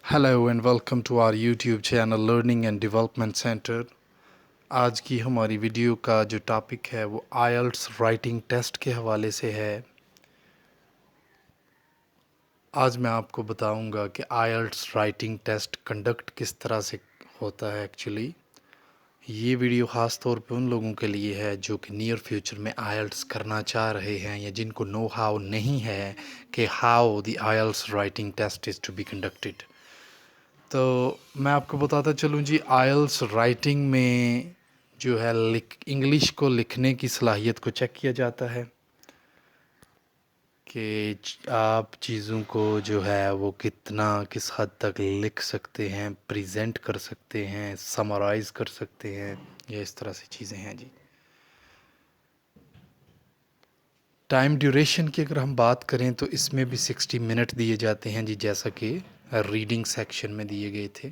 Hello and welcome to our YouTube channel learning and development centre. आज की हमारी video का जो टॉपिक है वो आईएलटीएस राइटिंग टेस्ट के हवाले से है। आज मैं आपको बताऊंगा कि आईएलटीएस राइटिंग टेस्ट कंडक्ट किस तरह से होता है। एक्चुअली ये वीडियो ख़ास तौर पे उन लोगों के लिए है जो कि नियर फ्यूचर में आईएलटीएस करना चाह रहे हैं या जिनको नो हाउ नहीं है कि how the IELTS writing test is to be conducted. तो मैं आपको बताता चलूँ जी, आईएलटीएस राइटिंग में जो है इंग्लिश को लिखने की सलाहियत को चेक किया जाता है कि आप चीज़ों को जो है वो किस हद तक लिख सकते हैं, प्रेजेंट कर सकते हैं, समराइज़ कर सकते हैं, या इस तरह से चीज़ें हैं जी। टाइम ड्यूरेशन की अगर हम बात करें तो इसमें भी 60 मिनट दिए जाते हैं जी, जैसा कि रीडिंग सेक्शन में दिए गए थे।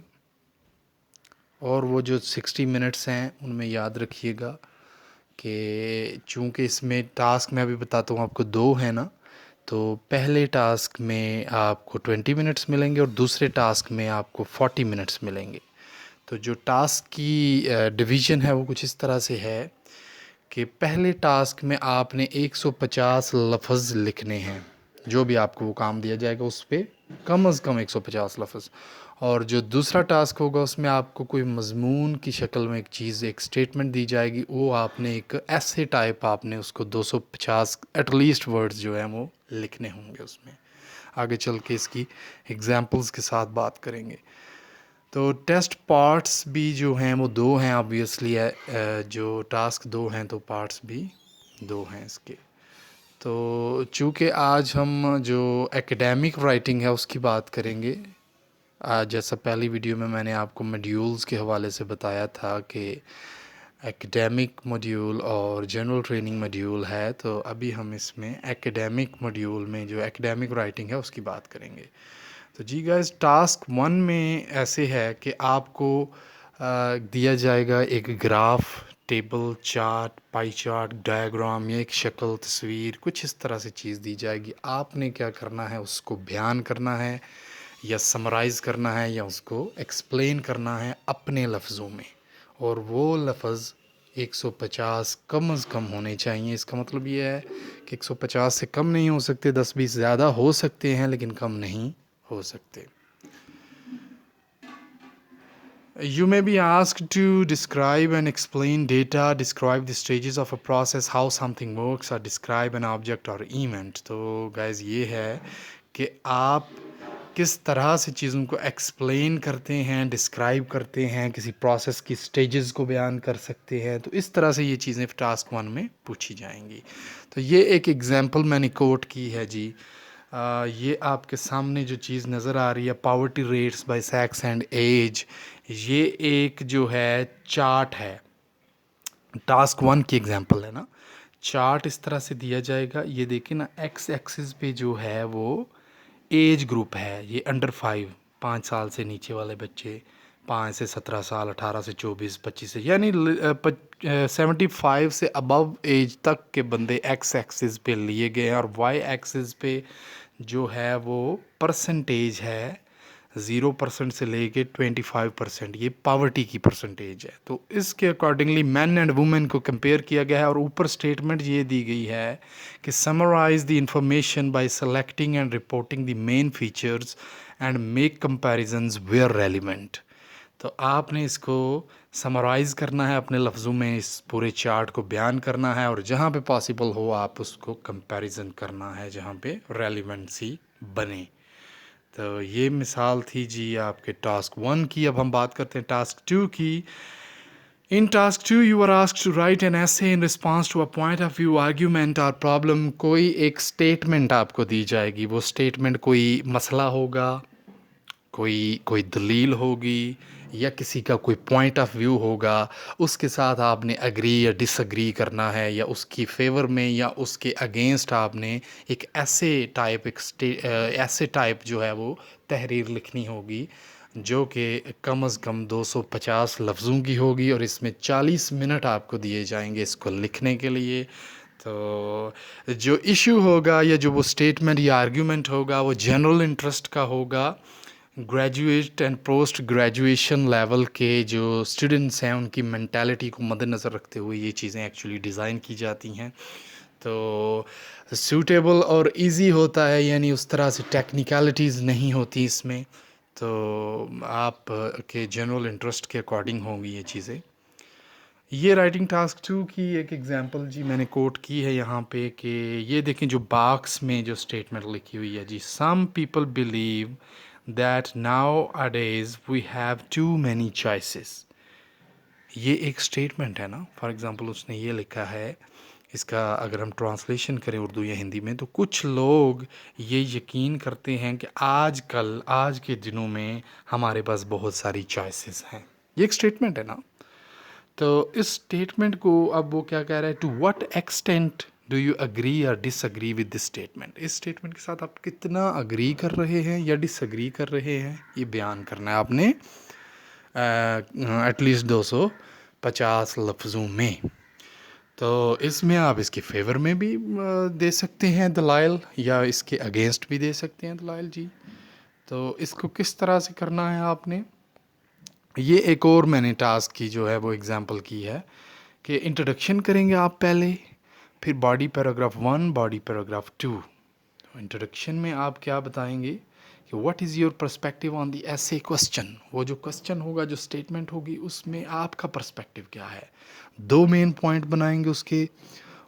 और वो जो 60 मिनट्स हैं उनमें याद रखिएगा कि चूँकि इसमें टास्क मैं अभी बताता हूँ आपको, दो है ना, तो पहले टास्क में आपको 20 मिनट्स मिलेंगे और दूसरे टास्क में आपको 40 मिनट्स मिलेंगे। तो जो टास्क की डिवीज़न है वो कुछ इस तरह से है कि पहले टास्क में आपने 150 लफ्ज़ लिखने हैं। जो भी आपको वो काम दिया जाएगा उस पर कम अज़ कम 150 लफ्ज़। और जो दूसरा टास्क होगा उसमें आपको कोई मज़मून की शक्ल में एक चीज़, एक स्टेटमेंट दी जाएगी, वो आपने एक ऐसे टाइप आपने उसको 250 एटलीस्ट वर्ड्स जो हैं वो लिखने होंगे उसमें। आगे चल के इसकी एग्जांपल्स के साथ बात करेंगे। तो टेस्ट पार्ट्स भी जो हैं वो दो हैं ऑब्वियसली है, जो टास्क दो हैं तो पार्ट्स भी दो हैं इसके। तो चूँकि आज हम जो एकेडमिक राइटिंग है उसकी बात करेंगे, आज जैसा पहली वीडियो में मैंने आपको मॉड्यूल्स के हवाले से बताया था कि एकेडमिक मॉड्यूल और जनरल ट्रेनिंग मॉड्यूल है, तो अभी हम इसमें एकेडमिक मॉड्यूल में जो एकेडमिक राइटिंग है उसकी बात करेंगे। तो जी गाइस, टास्क 1 में ऐसे है कि आपको दिया जाएगा एक graph, table, chart, pie chart, diagram या एक शक्ल, तस्वीर, कुछ इस तरह से चीज़ दी जाएगी। आपने क्या करना है, उसको बयान करना है या समराइज़ करना है या उसको एक्सप्लेन करना है अपने लफ्ज़ों में। और वो लफ्ज़ 150 कम अज़ कम होने चाहिए। इसका मतलब ये है कि 150 से कम नहीं हो सकते, 10-20 ज़्यादा हो सकते हैं लेकिन कम नहीं हो सकते। You may be asked to describe and explain data, describe the stages of a process, how something works, or describe an object or event. तो guys ये है कि आप किस तरह से चीज़ों को एक्सप्लेन करते हैं, डिस्क्राइब करते हैं, किसी प्रोसेस की स्टेजेस को बयान कर सकते हैं। तो इस तरह से ये चीज़ें टास्क 1 में पूछी जाएंगी। तो ये एक एग्जांपल मैंने कोट की है जी। ये आपके सामने जो चीज़ नज़र आ रही है, poverty rates by sex and age, ये एक जो है चार्ट है, टास्क 1 की एग्जांपल है ना। चार्ट इस तरह से दिया जाएगा, ये देखिए ना, एक्स एक्सिस पे जो है वो एज ग्रुप है, ये अंडर 5 साल से नीचे वाले बच्चे, 5 से 17 साल, 18 से 24, 25 से, यानी 75 से अबव एज तक के बंदे एक्स एक्सिस पे लिए गए हैं। और वाई एक्सिस पे जो है वो परसेंटेज है, 0% से लेके 25%, ये पावर्टी की परसेंटेज है। तो इसके अकॉर्डिंगली मैन एंड वुमेन को कंपेयर किया गया है। और ऊपर स्टेटमेंट ये दी गई है कि summarise the information by selecting and reporting the main features and make comparisons where relevant. तो आपने इसको समराइज़ करना है अपने लफ्ज़ों में, इस पूरे चार्ट को बयान करना है, और जहाँ पे पॉसिबल हो आप उसको कंपैरिजन करना है जहाँ पे रेलिवेंसी बने। तो ये मिसाल थी जी आपके टास्क 1 की। अब हम बात करते हैं टास्क 2 की। In task 2 you are asked to write an essay in response to a point of view, argument or problem। कोई एक स्टेटमेंट आपको दी जाएगी, वो स्टेटमेंट कोई मसला होगा, कोई दलील होगी, या किसी का कोई पॉइंट ऑफ व्यू होगा, उसके साथ आपने एग्री या डिसएग्री करना है, या उसकी फेवर में या उसके अगेंस्ट आपने एक ऐसे टाइप जो है वो तहरीर लिखनी होगी जो कि कम अज़ कम 250 लफ्ज़ों की होगी, और इसमें 40 मिनट आपको दिए जाएंगे इसको लिखने के लिए। तो जो इशू होगा या जो वो स्टेटमेंट या आर्ग्यूमेंट होगा वो जनरल इंटरेस्ट का होगा, graduate and post graduation level के जो स्टूडेंट्स हैं उनकी मेंटालिटी को मद्देनज़र रखते हुए ये चीज़ें एक्चुअली डिज़ाइन की जाती हैं। तो सूटेबल और इजी होता है, यानी उस तरह से टेक्निकलिटीज़ नहीं होती इसमें। तो आप के जनरल इंटरेस्ट के अकॉर्डिंग होंगी ये चीज़ें। ये राइटिंग टास्क 2 की एक एग्जांपल जी मैंने कोट की है यहाँ पे कि ये देखें जो बॉक्स में जो स्टेटमेंट लिखी हुई है जी, some people believe that nowadays we have too many choices. ये एक स्टेटमेंट है ना। फॉर एग्जांपल उसने ये लिखा है, इसका अगर हम ट्रांसलेशन करें उर्दू या हिंदी में, तो कुछ लोग ये यकीन करते हैं कि आजकल आज के दिनों में हमारे पास बहुत सारी चॉइसेस हैं। ये एक स्टेटमेंट है ना। तो इस स्टेटमेंट को अब वो क्या कह रहा है, to what extent do you agree और डिसअग्री विद दिस स्टेटमेंट। इस स्टेटमेंट के साथ आप कितना अग्री कर रहे हैं या डिसअग्री कर रहे हैं, ये बयान करना है आपने एटलीस्ट 250 लफ्ज़ों में। तो इसमें आप इसके फेवर में भी दे सकते हैं दलाइल, या इसके अगेंस्ट भी दे सकते हैं दलाइल जी। तो इसको किस तरह से करना है आपने, ये एक और मैंने टास्क की जो है वो एग्जांपल की है कि इंट्रोडक्शन करेंगे आप पहले, फिर बॉडी पैराग्राफ 1, बॉडी पैराग्राफ 2। तो इंट्रोडक्शन में आप क्या बताएंगे कि what is your perspective on the ऐसे क्वेश्चन। वो जो क्वेश्चन होगा, जो स्टेटमेंट होगी, उसमें आपका पर्सपेक्टिव क्या है। 2 मेन पॉइंट बनाएंगे उसके,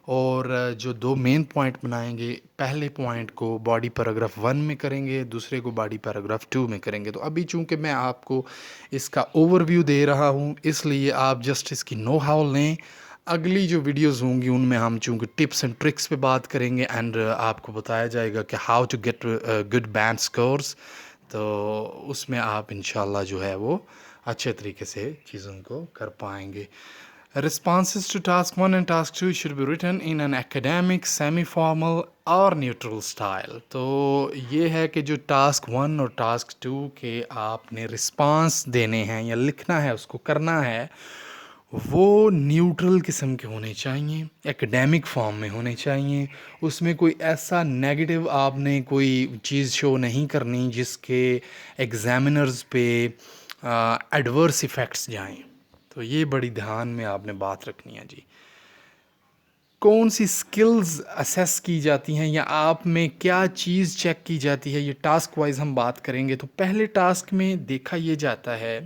और जो 2 मेन पॉइंट बनाएंगे, पहले पॉइंट को बॉडी पैराग्राफ 1 में करेंगे, दूसरे को बॉडी पैराग्राफ 2 में करेंगे। तो अभी चूंकि मैं आपको इसका ओवरव्यू दे रहा हूँ, इसलिए आप जस्ट इसकी नो हाउ लें। अगली जो वीडियोस होंगी उनमें हम चूंकि टिप्स एंड ट्रिक्स पे बात करेंगे, एंड आपको बताया जाएगा कि how to get good band scores. तो उसमें आप इंशाल्लाह जो है वो अच्छे तरीके से चीज़ों को कर पाएंगे। Responses to task 1 and task 2 should be written in an academic, semi-formal और neutral style। तो ये है कि जो टास्क 1 और टास्क 2 के आपने रिस्पांस देने हैं या लिखना है, उसको करना है, वो न्यूट्रल किस्म के होने चाहिए, एकेडमिक फॉर्म में होने चाहिए। उसमें कोई ऐसा नेगेटिव आपने कोई चीज़ शो नहीं करनी जिसके एग्जामिनर्स पे एडवर्स इफ़ेक्ट्स जाएं। तो ये बड़ी ध्यान में आपने बात रखनी है जी। कौन सी स्किल्स असेस की जाती हैं या आप में क्या चीज़ चेक की जाती है, ये टास्क वाइज हम बात करेंगे। तो पहले टास्क में देखा ये जाता है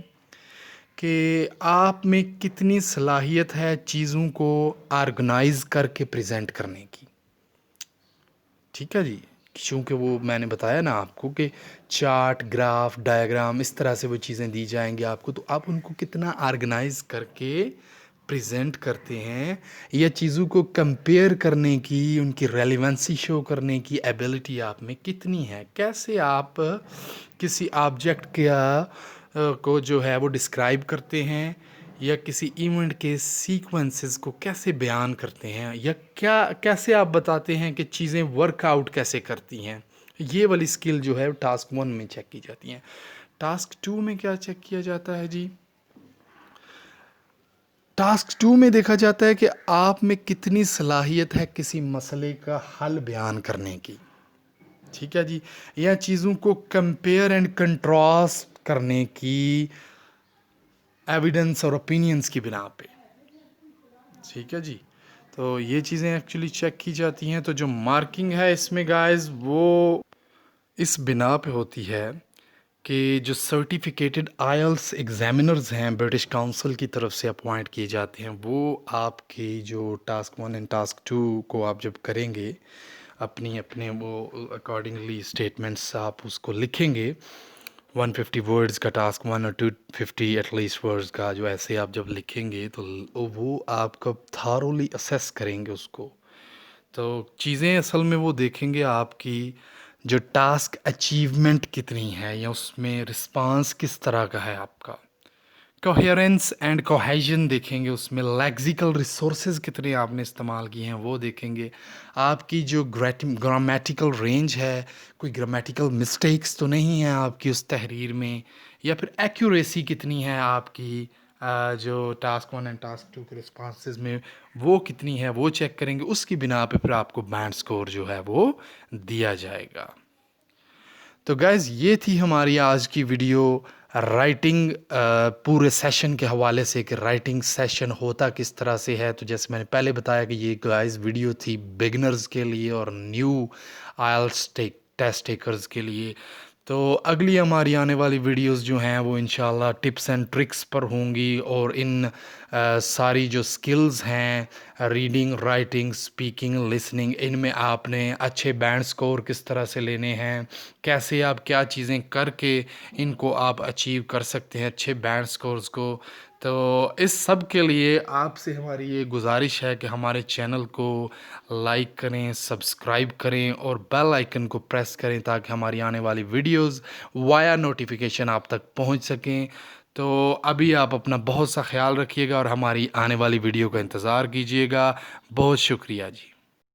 कि आप में कितनी सलाहियत है चीज़ों को ऑर्गेनाइज करके प्रेजेंट करने की। ठीक है जी, क्योंकि वो मैंने बताया ना आपको कि चार्ट, ग्राफ, डायग्राम, इस तरह से वो चीज़ें दी जाएंगी आपको, तो आप उनको कितना ऑर्गेनाइज करके प्रेजेंट करते हैं, या चीज़ों को कंपेयर करने की, उनकी रेलेवेंसी शो करने की एबिलिटी आप में कितनी है। कैसे आप किसी ऑब्जेक्ट को जो है वो डिस्क्राइब करते हैं, या किसी इवेंट के सीक्वेंसेस को कैसे बयान करते हैं, या क्या कैसे आप बताते हैं कि चीज़ें वर्कआउट कैसे करती हैं। ये वाली स्किल जो है टास्क 1 में चेक की जाती हैं। टास्क 2 में क्या चेक किया जाता है जी, टास्क 2 में देखा जाता है कि आप में कितनी सलाहियत है किसी मसले का हल बयान करने की। ठीक है जी, या चीज़ों को कंपेयर एंड कंट्रास्ट करने की एविडेंस और ओपिनियंस की बिना पे। ठीक है जी, तो ये चीज़ें एक्चुअली चेक की जाती हैं। तो जो मार्किंग है इसमें गाइस, वो इस बिना पे होती है कि जो सर्टिफिकेटेड आईएलटीएस एग्जामिनर्स हैं ब्रिटिश काउंसिल की तरफ से अपॉइंट किए जाते हैं, वो आपकी जो टास्क 1 एंड टास्क 2 को आप जब करेंगे, अपनी अपने वो अकॉर्डिंगली स्टेटमेंट्स आप उसको लिखेंगे। 150 वर्ड्स का टास्क 1 और 250 एटलीस्ट वर्ड्स का जो ऐसे आप जब लिखेंगे, तो वो आपका थारोली असेस करेंगे उसको। तो चीज़ें असल में वो देखेंगे आपकी जो टास्क अचीवमेंट कितनी है, या उसमें रिस्पांस किस तरह का है आपका। कोहेरेंस एंड कोहेजन देखेंगे, उसमें लेक्सिकल रिसोर्सेज कितने आपने इस्तेमाल किए हैं वो देखेंगे। आपकी जो ग्रामेटिकल रेंज है, कोई ग्रामेटिकल मिस्टेक्स तो नहीं है आपकी उस तहरीर में, या फिर एक्यूरेसी कितनी है आपकी जो टास्क 1 एंड टास्क 2 के रिस्पॉन्सेज में वो कितनी है, वो चेक करेंगे। उसकी बिना पे फिर आपको बैंड स्कोर जो है वो दिया जाएगा। تو گائز یہ تھی ہماری آج کی ویڈیو رائٹنگ پورے سیشن کے حوالے سے کہ رائٹنگ سیشن ہوتا کس طرح سے ہے. تو جیسے میں نے پہلے بتایا کہ یہ گائز ویڈیو تھی بگنرز کے لیے اور نیو آئلٹس ٹیسٹ ٹیکرز کے لیے. تو اگلی ہماری آنے والی ویڈیوز جو ہیں وہ انشاءاللہ ٹپس اینڈ ٹرکس پر ہوں گی، اور ان ساری جو سکلز ہیں ریڈنگ، رائٹنگ، اسپیکنگ، لسننگ، ان میں آپ نے اچھے بینڈ سکور کس طرح سے لینے ہیں، کیسے آپ کیا چیزیں کر کے ان کو آپ اچیو کر سکتے ہیں اچھے بینڈ سکورز کو. تو اس سب کے لیے آپ سے ہماری یہ گزارش ہے کہ ہمارے چینل کو لائک کریں، سبسکرائب کریں اور بیل آئیکن کو پریس کریں تاکہ ہماری آنے والی ویڈیوز وایا نوٹیفیکیشن آپ تک پہنچ سکیں. تو ابھی آپ اپنا بہت سا خیال رکھیے گا اور ہماری آنے والی ویڈیو کا انتظار کیجیے گا. بہت شکریہ جی.